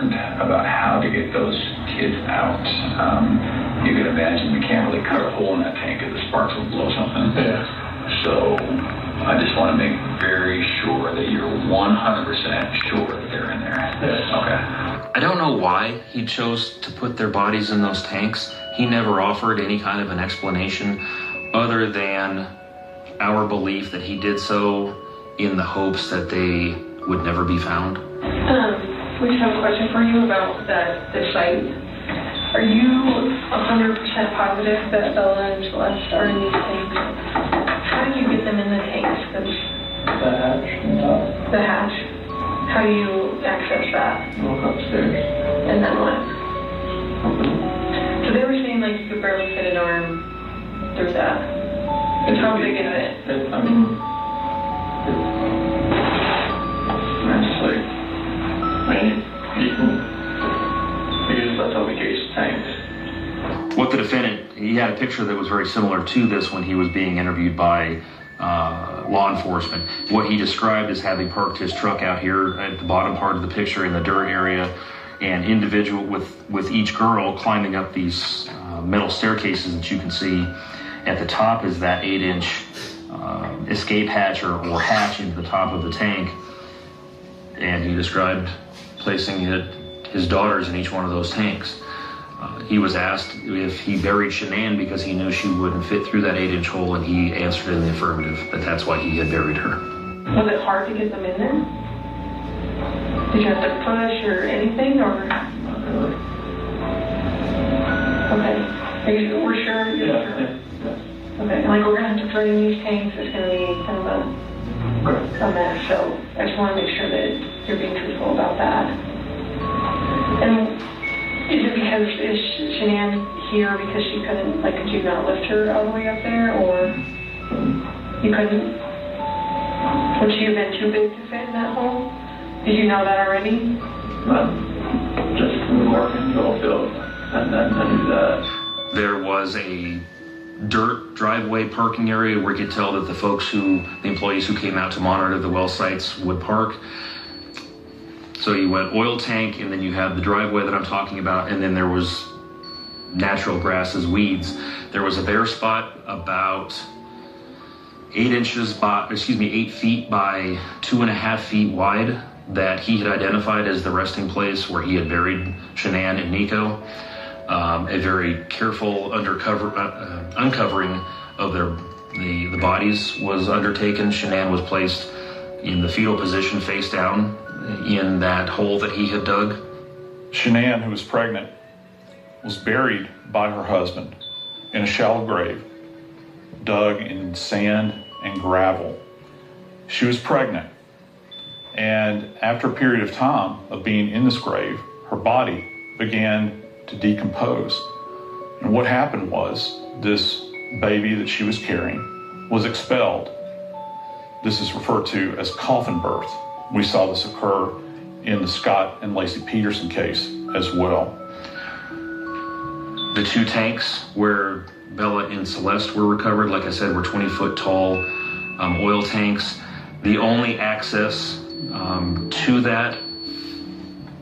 learned about how to get those kids out. You can imagine we can't really cut a hole in that tank because the sparks will blow something. Yeah. So I just want to make very sure that you're 100% sure that they're in there. Yeah. Okay. I don't know why he chose to put their bodies in those tanks. He never offered any kind of an explanation other than our belief that he did so in the hopes that they would never be found. We just have a question for you about the site. Are you 100% positive that Bella and Celeste are in these tanks? How do you get them in the tanks? The hatch on top. The hatch. How do you access that? Walk upstairs. And then what? So they were saying like you could barely fit an arm through that. How big is it? I mean, it's like, that's how we case tanks. What the defendant, he had a picture that was very similar to this when he was being interviewed by law enforcement. What he described as having parked his truck out here at the bottom part of the picture in the dirt area, and individual with each girl climbing up these metal staircases that you can see. At the top is that 8-inch escape hatch or hatch into the top of the tank, and he described placing his daughters in each one of those tanks. He was asked if he buried Shanann because he knew she wouldn't fit through that 8-inch hole, and he answered in the affirmative, that that's why he had buried her. Was it hard to get them in there? Did you have to push or anything, or? Not really. Okay. We're sure? Yeah. Okay, like we're gonna have to throw in these tanks, it's gonna be kind of a mess, so I just wanna make sure that you're being truthful about that. And is it because, is Shanann here because she couldn't, like, could you not lift her all the way up there, or you couldn't? Would she have been too big to fit in that hole? Did you know that already? Just from the working field, and then I knew that. There was a dirt driveway parking area where you could tell that the employees who came out to monitor the well sites would park. So you went oil tank, and then you had the driveway that I'm talking about, and then there was natural grasses, weeds. There was a bare spot about 8 feet by 2.5 feet wide that he had identified as the resting place where he had buried Shanann and Nico. A very careful uncovering of the bodies was undertaken. Shanann was placed in the fetal position, face down, in that hole that he had dug. Shanann, who was pregnant, was buried by her husband in a shallow grave, dug in sand and gravel. She was pregnant, and after a period of time of being in this grave, her body began to decompose. And what happened was this baby that she was carrying was expelled. This is referred to as coffin birth. We saw this occur in the Scott and Lacey Peterson case as well. The 2 tanks where Bella and Celeste were recovered, like I said, were 20-foot tall oil tanks. The only access to that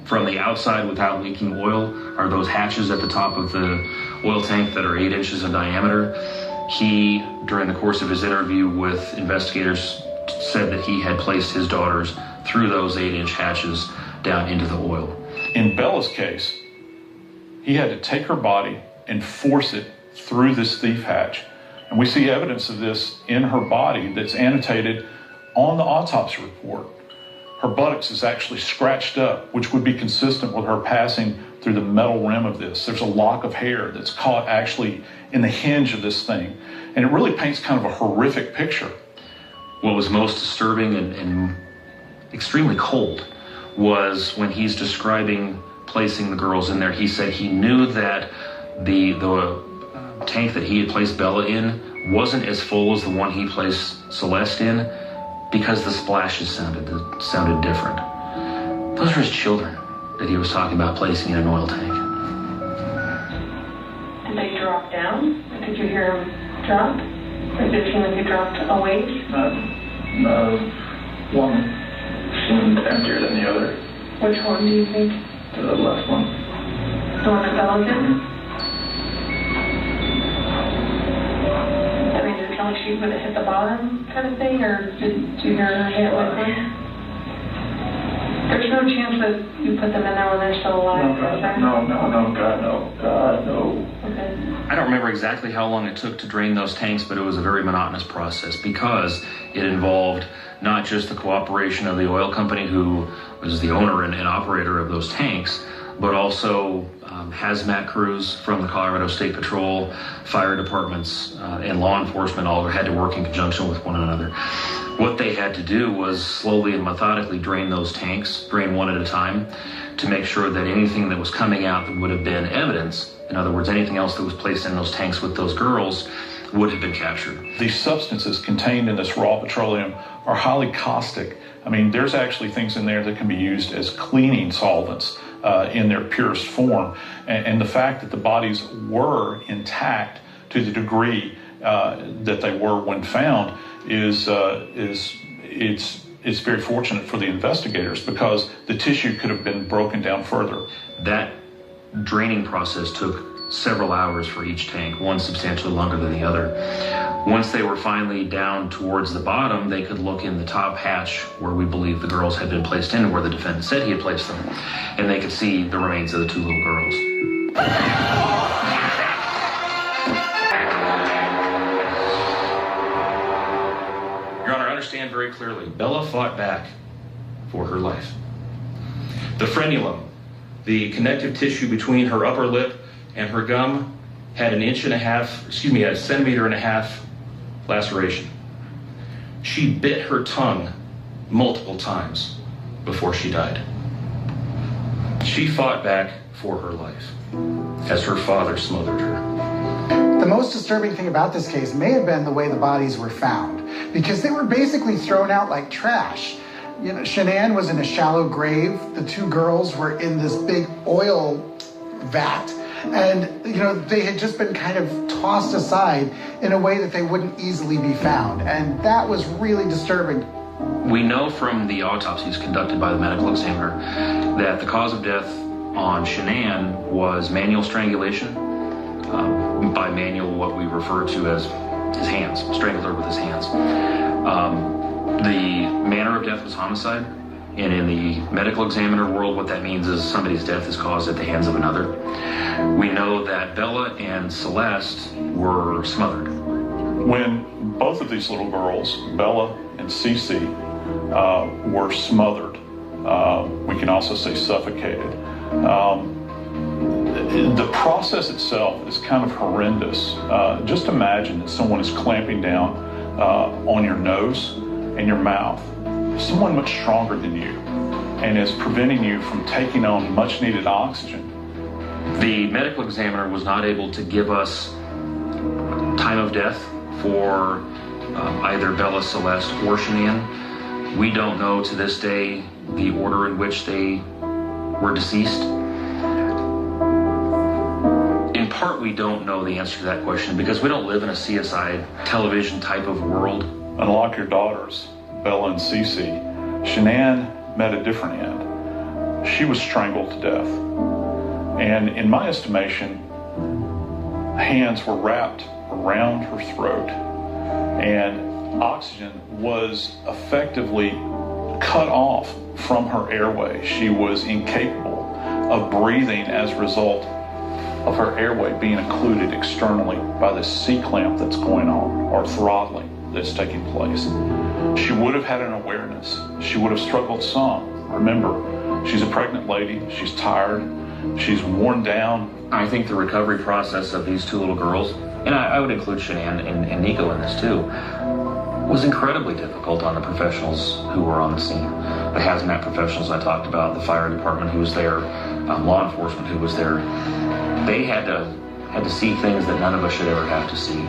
from the outside without leaking oil are those hatches at the top of the oil tank that are 8 inches in diameter. He, during the course of his interview with investigators, said that he had placed his daughters through those 8-inch hatches down into the oil. In Bella's case, he had to take her body and force it through this thief hatch. And we see evidence of this in her body that's annotated on the autopsy report. Her buttocks is actually scratched up, which would be consistent with her passing through the metal rim of this. There's a lock of hair that's caught actually in the hinge of this thing. And it really paints kind of a horrific picture. What was most disturbing and extremely cold was when he's describing placing the girls in there. He said he knew that the tank that he had placed Bella in wasn't as full as the one he placed Celeste in, because the splashes sounded different. Those were his children that he was talking about placing in an oil tank. Did they drop down? Did you hear them drop? Or did it seem like they dropped away? One seemed emptier than the other. Which one do you think? The left one. The one that fell in? I mean, did it sound like she would have hit the bottom kind of thing, or did you hear her hit with it? There's no chance that you put them in there when they're still alive, is there? No, God, no. Okay. I don't remember exactly how long it took to drain those tanks, but it was a very monotonous process because it involved not just the cooperation of the oil company, who was the owner and operator of those tanks, but also hazmat crews from the Colorado State Patrol, fire departments, and law enforcement all had to work in conjunction with one another. What they had to do was slowly and methodically drain those tanks, drain one at a time, to make sure that anything that was coming out that would have been evidence, in other words, anything else that was placed in those tanks with those girls, would have been captured. These substances contained in this raw petroleum are highly caustic. I mean, there's actually things in there that can be used as cleaning solvents in their purest form. And the fact that the bodies were intact to the degree that they were when found is very fortunate for the investigators, because the tissue could have been broken down further. That draining process took several hours for each tank, one substantially longer than the other. Once they were finally down towards the bottom, they could look in the top hatch where we believe the girls had been placed in, where the defendant said he had placed them, and they could see the remains of the two little girls. Your Honor, understand very clearly, Bella fought back for her life. The frenulum, the connective tissue between her upper lip and her gum, had a centimeter and a half laceration. She bit her tongue multiple times before she died. She fought back for her life as her father smothered her. The most disturbing thing about this case may have been the way the bodies were found, because they were basically thrown out like trash. You know, Shanann was in a shallow grave. The two girls were in this big oil vat. And, you know, they had just been kind of tossed aside in a way that they wouldn't easily be found. And that was really disturbing. We know from the autopsies conducted by the medical examiner that the cause of death on Shanann was manual strangulation. By manual, what we refer to as his hands, strangled her with his hands. The manner of death was homicide. And in the medical examiner world, what that means is somebody's death is caused at the hands of another. We know that Bella and Celeste were smothered. When both of these little girls, Bella and Cece, were smothered, we can also say suffocated. The process itself is kind of horrendous. Just imagine that someone is clamping down on your nose and your mouth, someone much stronger than you, and is preventing you from taking on much needed oxygen. The medical examiner was not able to give us time of death for either Bella, Celeste, or Shanann. We don't know to this day the order in which they were deceased. In part, we don't know the answer to that question because we don't live in a CSI television type of world. Unlike your daughters, Bella and Cece, Shanann met a different end. She was strangled to death. And in my estimation, hands were wrapped around her throat, and oxygen was effectively cut off from her airway. She was incapable of breathing as a result of her airway being occluded externally by this C-clamp that's going on, or throttling that's taking place. She would have had an awareness. She would have struggled some. Remember, she's a pregnant lady. She's tired. She's worn down. I think the recovery process of these two little girls, and I would include Shanann and Nico in this too, was incredibly difficult on the professionals who were on the scene. The hazmat professionals I talked about, the fire department who was there, law enforcement who was there. They had to see things that none of us should ever have to see.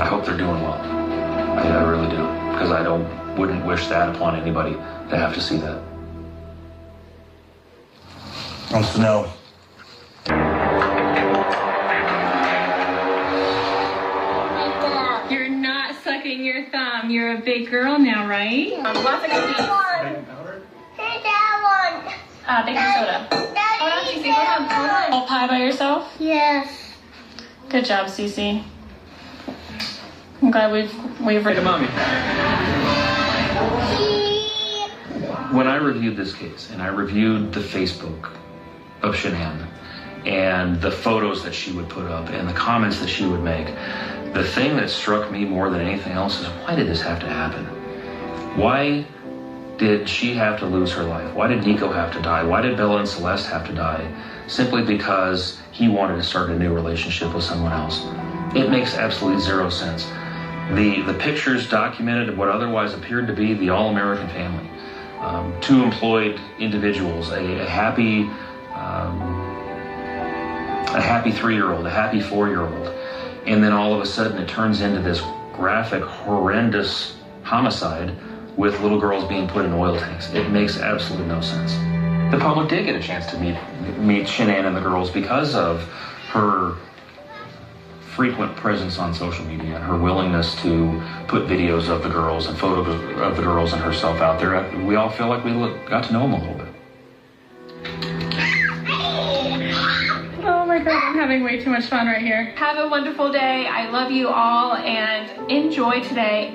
I hope they're doing well. I really do, because I wouldn't wish that upon anybody to have to see that. Wants to know. You're not sucking your thumb. You're a big girl now, right? Hey, that one. Baking soda. Hold on, Cece. Hold on. All pie by yourself? Yes. Good job, Cece. I'm glad we've Hey, Mommy. When I reviewed this case, and I reviewed the Facebook of Shanann, and the photos that she would put up, and the comments that she would make, the thing that struck me more than anything else is, why did this have to happen? Why did she have to lose her life? Why did Nico have to die? Why did Bella and Celeste have to die? Simply because he wanted to start a new relationship with someone else. It makes absolutely zero sense. The pictures documented what otherwise appeared to be the all-American family. Two employed individuals, a happy 3-year-old, a happy 4-year-old, and then all of a sudden it turns into this graphic, horrendous homicide with little girls being put in oil tanks. It makes absolutely no sense. The public did get a chance to meet Shanann and the girls because of her frequent presence on social media and her willingness to put videos of the girls and photos of the girls and herself out there. We all feel like we got to know them a little bit. Oh my God, I'm having way too much fun right here. Have a wonderful day. I love you all and enjoy today.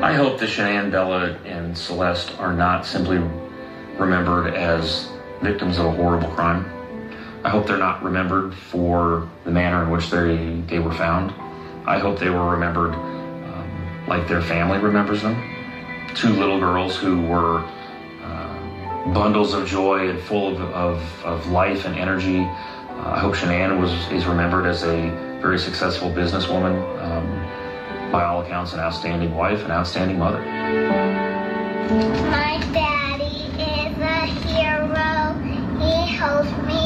I hope that Shanann, Bella, and Celeste are not simply remembered as victims of a horrible crime. I hope they're not remembered for the manner in which they were found. I hope they were remembered like their family remembers them. Two little girls who were bundles of joy and full of life and energy. I hope Shanann is remembered as a very successful businesswoman, by all accounts an outstanding wife, an outstanding mother. My daddy is a hero. He helps me